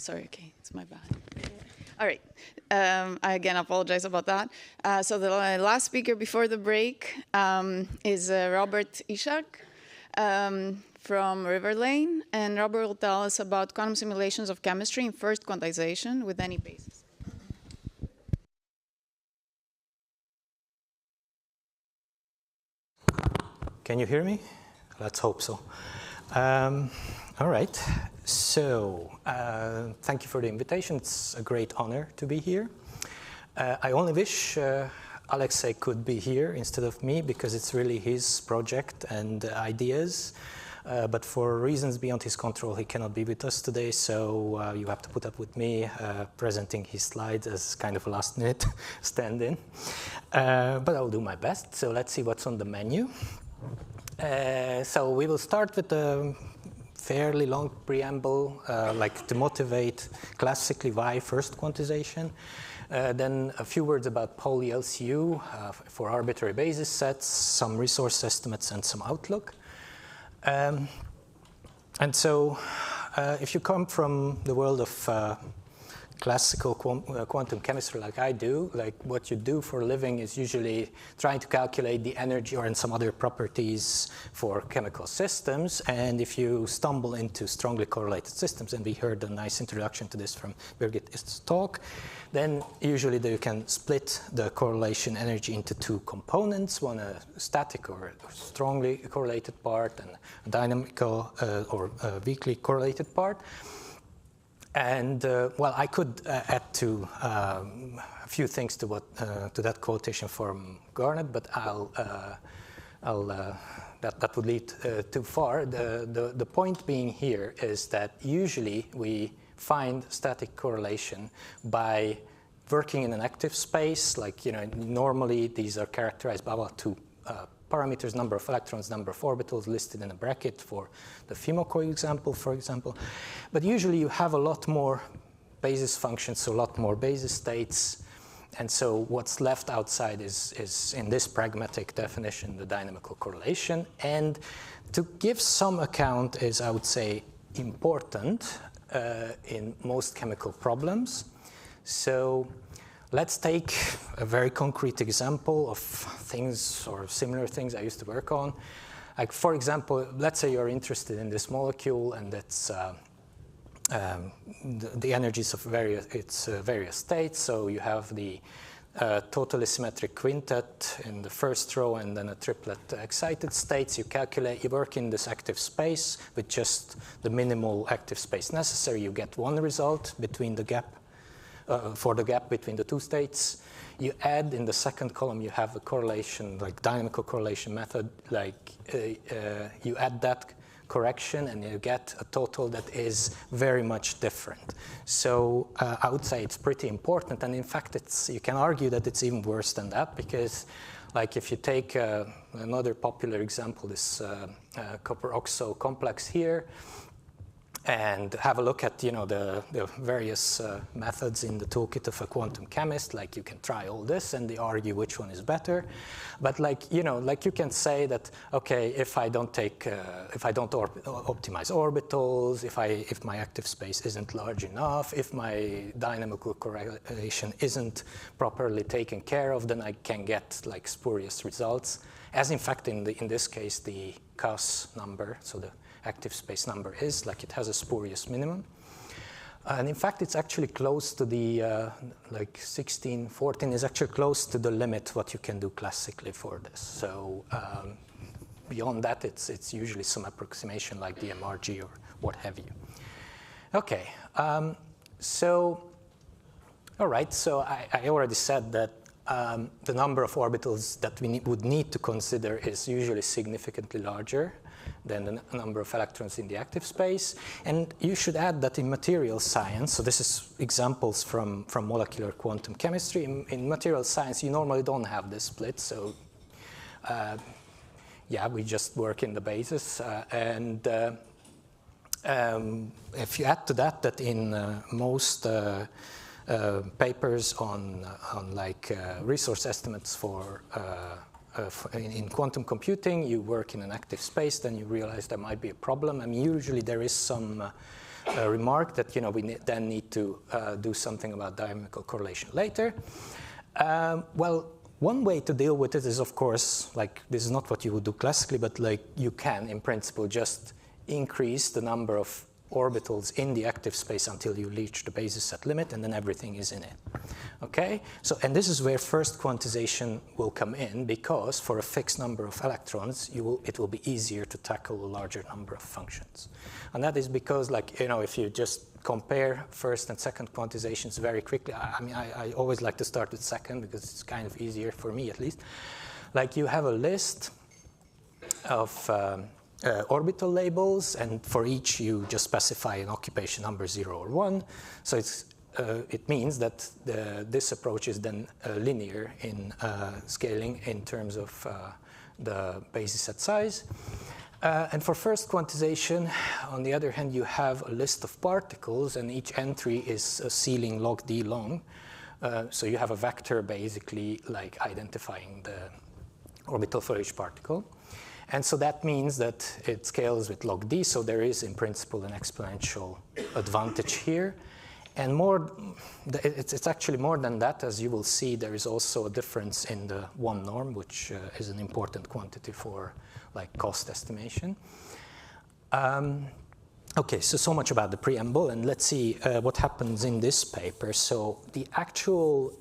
Sorry, okay, it's my bad. All right. I again apologize about that. So the last speaker before the break is Róbert Izsák from Riverlane. And Robert will tell us about quantum simulations of chemistry in first quantization with any basis. Can you hear me? Let's hope so. All right. So thank you for the invitation. It's a great honor to be here. I only wish Alexei could be here instead of me because it's really his project and ideas. But for reasons beyond his control, he cannot be with us today. So you have to put up with me presenting his slides as kind of a last-minute stand-in. But I'll do my best. So let's see what's on the menu. So we will start with a fairly long preamble, like to motivate classically why first quantization. Then a few words about Pauli LCU for arbitrary basis sets, some resource estimates, and some outlook. And so if you come from the world of classical quantum chemistry like I do, like what you do for a living is usually trying to calculate the energy or in some other properties for chemical systems. And if you stumble into strongly correlated systems, and we heard a nice introduction to this from Birgit's talk, then usually you can split the correlation energy into two components, one a static or strongly correlated part and a dynamical or weakly correlated part. And well, I could add to a few things to what to that quotation from Garnet, but that would lead too far. The point being here is that usually we find static correlation by working in an active space. Like normally these are characterized by two parameters, number of electrons, number of orbitals listed in a bracket for the FIMO example, for example. But usually you have a lot more basis functions, so a lot more basis states. And so what's left outside is in this pragmatic definition, the dynamical correlation. And to give some account is, I would say, important in most chemical problems. So let's take a very concrete example of things or similar things I used to work on. Like, for example, let's say you're interested in this molecule and it's the energies of various states. So you have the totally symmetric quintet in the first row and then a triplet excited states. You calculate, you work in this active space with just the minimal active space necessary. You get one result between the gap. For the gap between the two states. You add in the second column, you have a correlation, like dynamical correlation method, like you add that correction and you get a total that is very much different. So I would say it's pretty important. And in fact, you can argue that it's even worse than that because like if you take another popular example, this copper oxo complex here, and have a look at the various methods in the toolkit of a quantum chemist. Like you can try all this and they argue which one is better. But like you can say that okay, if I don't optimize orbitals, if my active space isn't large enough, if my dynamical correlation isn't properly taken care of, then I can get like spurious results. As in fact in this case the Gauss number, so the active space number is, like it has a spurious minimum. And in fact, it's actually close to the, like 1614 is actually close to the limit what you can do classically for this. So beyond that, it's usually some approximation like the MRG or what have you. Okay, so, all right, so I already said that the number of orbitals that we would need to consider is usually significantly larger than the number of electrons in the active space. And you should add that in material science, so this is examples from molecular quantum chemistry. In material science, you normally don't have this split. So yeah, we just work in the basis. And if you add to that in most papers on like resource estimates for in quantum computing, you work in an active space, then you realize there might be a problem. I mean, usually there is some remark that we then need to do something about dynamical correlation later. Well, one way to deal with it is, of course, like this is not what you would do classically, but like you can, in principle, just increase the number of orbitals in the active space until you reach the basis set limit, and then everything is in it. Okay? So, and this is where first quantization will come in, because for a fixed number of electrons, it will be easier to tackle a larger number of functions. And that is because, like, if you just compare first and second quantizations very quickly, I always like to start with second because it's kind of easier for me, at least. Like, you have a list of orbital labels, and for each you just specify an occupation number 0 or 1. So it means that this approach is then linear in scaling in terms of the basis set size. And for first quantization, on the other hand, you have a list of particles, and each entry is a ceiling log d long. So you have a vector basically like identifying the orbital for each particle. And so that means that it scales with log d, so there is in principle an exponential advantage here. And it's actually more than that. As you will see, there is also a difference in the 1 norm, which is an important quantity for like cost estimation. Okay, so much about the preamble, and let's see what happens in this paper. So the actual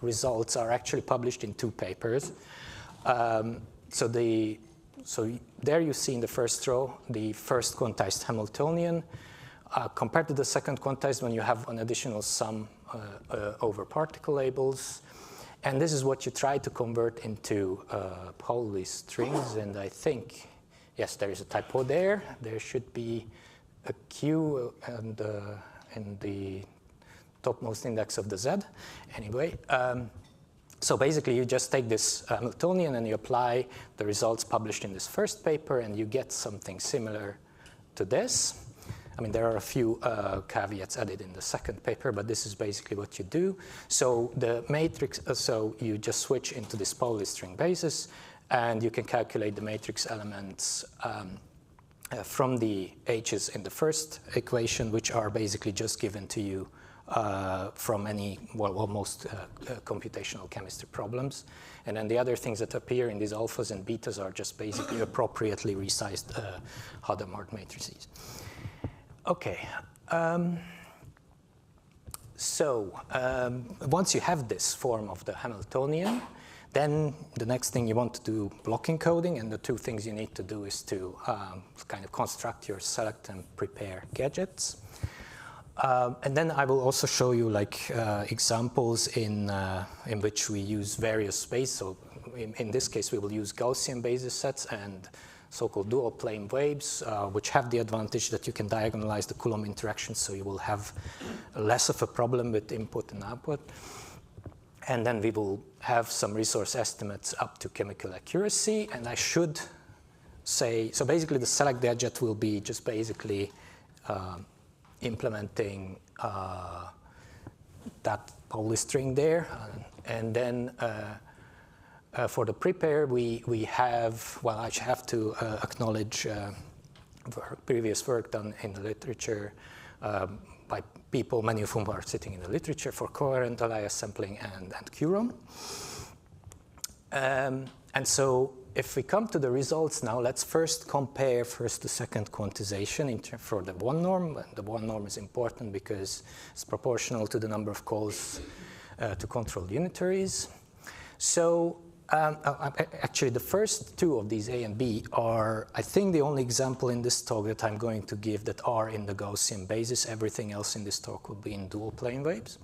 results are actually published in 2 papers. So there you see in the first row the first quantized Hamiltonian compared to the second quantized when you have an additional sum over particle labels. And this is what you try to convert into Pauli strings. And I think, yes, there is a typo there. There should be a Q in the topmost index of the Z. Anyway. So basically, you just take this Hamiltonian and you apply the results published in this first paper, and you get something similar to this. I mean, there are a few caveats added in the second paper, but this is basically what you do. So the matrix, so you just switch into this Pauli string basis, and you can calculate the matrix elements from the H's in the first equation, which are basically just given to you from any, well, most computational chemistry problems. And then the other things that appear in these alphas and betas are just basically appropriately resized Hadamard matrices. Okay. Once you have this form of the Hamiltonian, then the next thing you want to do block encoding, and the 2 things you need to do is to kind of construct your select and prepare gadgets. And then I will also show you like examples in which we use various space. So in this case, we will use Gaussian basis sets and so-called dual plane waves, which have the advantage that you can diagonalize the Coulomb interactions, so you will have less of a problem with input and output. And then we will have some resource estimates up to chemical accuracy. And I should say, so basically the select gadget will be just basically implementing that Pauli string there. And then for the prepare, we have, well, I have to acknowledge previous work done in the literature by people, many of whom are sitting in the literature for coherent Elias sampling and QROM. And so if we come to the results now, let's first compare first to second quantization for the 1 norm. The 1 norm is important because it's proportional to the number of calls to control unitaries. So actually, the first 2 of these A and B are, I think, the only example in this talk that I'm going to give that are in the Gaussian basis. Everything else in this talk will be in dual plane waves.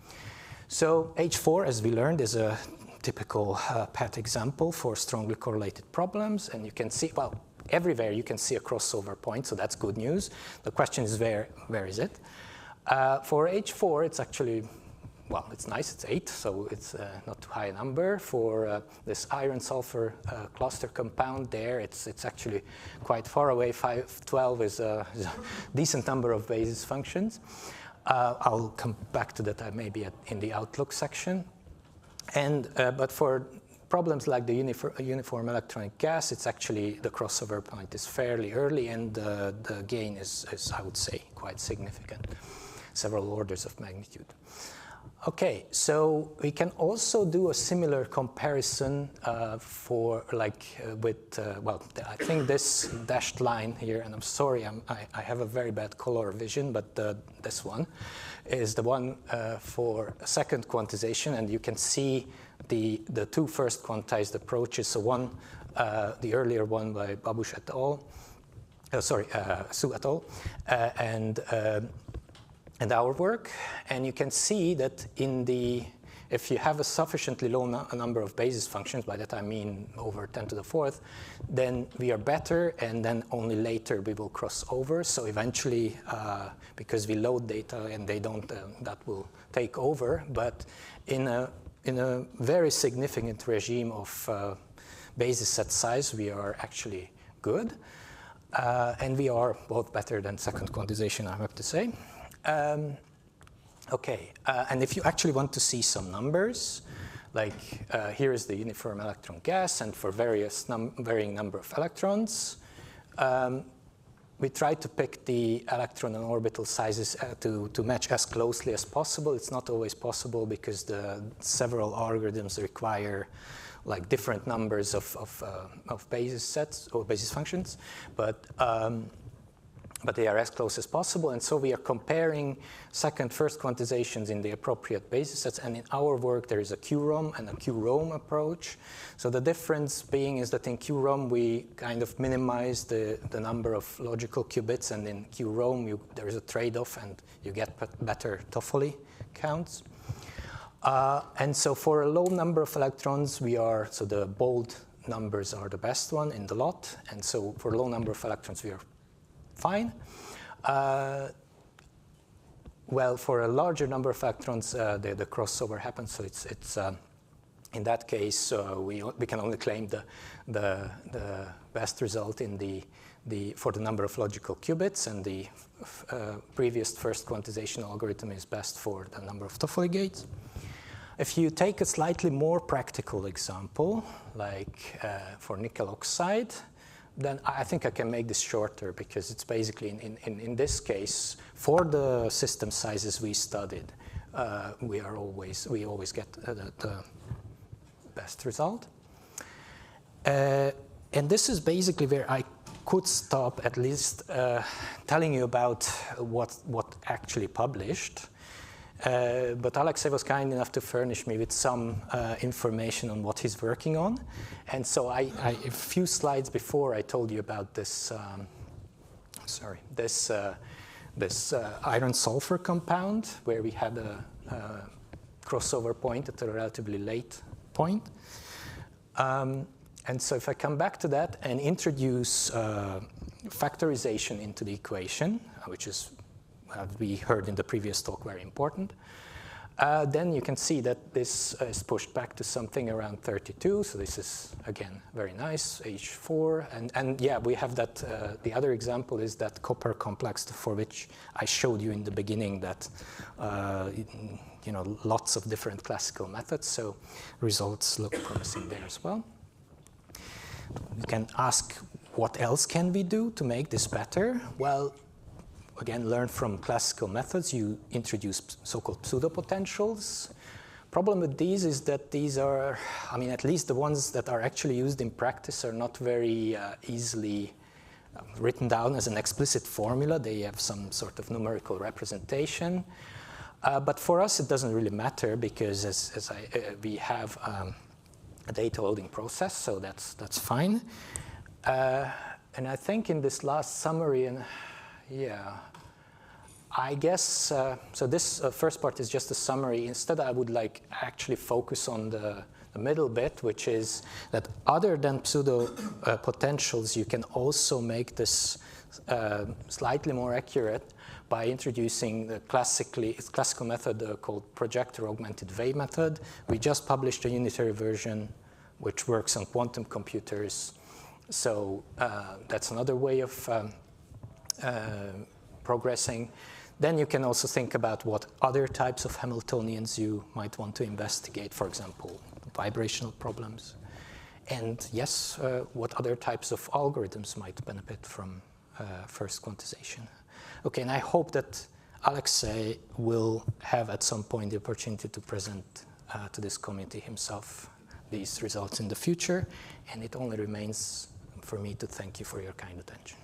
So H4, as we learned, is a typical PAT example for strongly correlated problems. And you can see, well, everywhere you can see a crossover point, so that's good news. The question is, where is it? For H4, it's actually, well, it's nice, it's 8, so it's not too high a number. For this iron-sulfur cluster compound there, it's actually quite far away. 12 is a decent number of basis functions. I'll come back to that maybe in the outlook section. And but for problems like the uniform electronic gas, it's actually the crossover point is fairly early, and the gain is, I would say, quite significant, several orders of magnitude. Okay, so we can also do a similar comparison well, I think this dashed line here, and I'm sorry, I have a very bad color vision, but this one is the one for second quantization, and you can see the two first quantized approaches. So one, the earlier one by Babush et al., Su et al., and our work, and you can see that if you have a sufficiently low number of basis functions, by that I mean over 10 to the fourth, then we are better, and then only later we will cross over. So eventually, because we load data and they don't, that will take over. But in a very significant regime of basis set size, we are actually good, and we are both better than second quantization, I have to say. Okay, and if you actually want to see some numbers, like here is the uniform electron gas, and for varying number of electrons, we try to pick the electron and orbital sizes to match as closely as possible. It's not always possible because the several algorithms require like different numbers of basis sets or basis functions, but they are as close as possible, and so we are comparing first quantizations in the appropriate basis sets, and in our work there is a QROM and a QROM approach. So the difference being is that in QROM we kind of minimize the number of logical qubits, and in QROM there is a trade-off and you get better Toffoli counts. And so for a low number of electrons so the bold numbers are the best one in the lot, and so for a low number of electrons we are fine. Well, for a larger number of electrons, the crossover happens. So it's in that case we can only claim the best result in for the number of logical qubits, and the previous first quantization algorithm is best for the number of Toffoli gates. If you take a slightly more practical example, like for nickel oxide, then I think I can make this shorter, because it's basically in this case for the system sizes we studied, we always get the best result. And this is basically where I could stop, at least telling you about what actually published. But Alexei was kind enough to furnish me with some information on what he's working on. And so a few slides before I told you about this, this iron-sulfur compound, where we had a crossover point at a relatively late point. And so if I come back to that and introduce factorization into the equation, which is we heard in the previous talk, very important. Then you can see that this is pushed back to something around 32. So this is, again, very nice, H4. And yeah, we have that. The other example is that copper complex, for which I showed you in the beginning that, lots of different classical methods. So results look promising there as well. You can ask, what else can we do to make this better? Well, again, learn from classical methods. You introduce so-called pseudopotentials. Problem with these is that these are, at least the ones that are actually used in practice are not very easily written down as an explicit formula. They have some sort of numerical representation. But for us, it doesn't really matter, because we have a data loading process, so that's fine. And I think in this last summary, I guess, so this first part is just a summary. Instead, I would actually focus on the middle bit, which is that other than pseudo potentials, you can also make this slightly more accurate by introducing the classical method called projector augmented wave method. We just published a unitary version which works on quantum computers. So that's another way of progressing. Then you can also think about what other types of Hamiltonians you might want to investigate. For example, vibrational problems. And yes, what other types of algorithms might benefit from first quantization. Okay, and I hope that Alexei will have at some point the opportunity to present to this committee himself these results in the future, and it only remains for me to thank you for your kind attention.